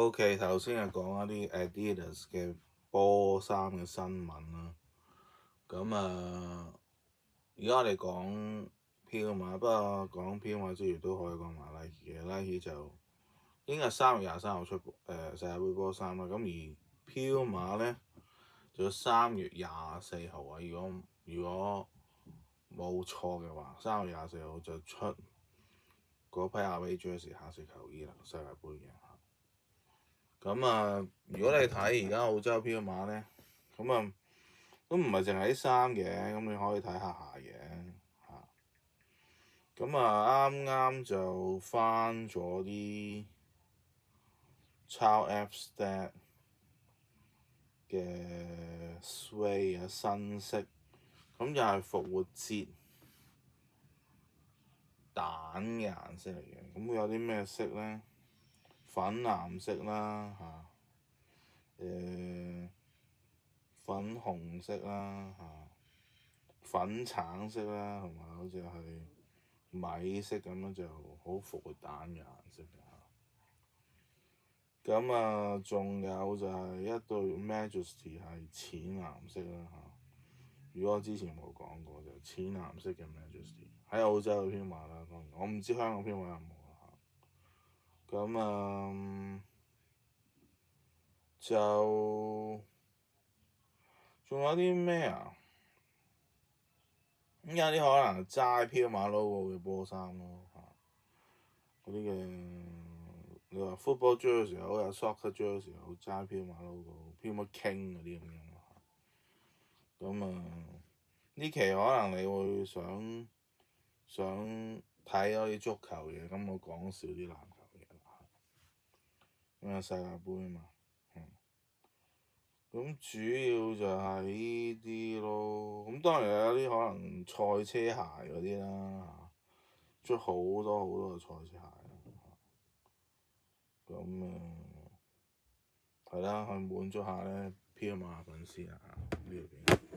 OK，頭先係講一啲 Adidas 嘅波衫嘅新聞啦。咁而家我哋講 Puma，不過講 Puma之餘都可以講埋 Nike 嘅。Nike 就應該係3月23號出世界盃波衫啦。咁而 Puma 咧就3月24號啊。如果冇錯嘅話，3月24號就出嗰批Away Jersey 黑色球衣啦，世界盃嘅。咁如果你睇而家澳洲 Puma 咧，咁都唔係淨係啲衫嘅，咁你可以睇下鞋嘅嚇。咁啱啱就翻咗啲抄 Appstat 嘅 Suede 啊新色，咁又係復活節蛋嘅顏色嚟嘅。咁會有啲咩色咧？粉藍色啦嚇。粉紅色啦嚇，粉橙色啦，同埋好似係米色咁樣，就好復活蛋嘅顏色嘅嚇。咁仲有就係一對 Majesty 係淺藍色啦嚇。如果我之前冇講過，就淺藍色嘅 Majesty 喺澳洲嘅Puma啦，當然我唔知香港Puma有冇啦嚇。咁就仲有啲咩啊？咁有啲可能齋 Puma logo 嘅波衫咯嚇，嗰啲嘅你話 football jersey 好，有 soccer jersey 好，齋 Puma logo、Puma King 嗰啲咁樣咯。咁呢期可能你會想睇多啲足球嘢，咁我講少啲籃球嘢啦。因為世界盃啊嘛，咁主要就係呢啲咯。咁當然有啲可能賽車鞋嗰啲啦，出好多嘅賽車鞋啦。咁係啦，去滿足下咧 Puma 粉絲啊呢邊。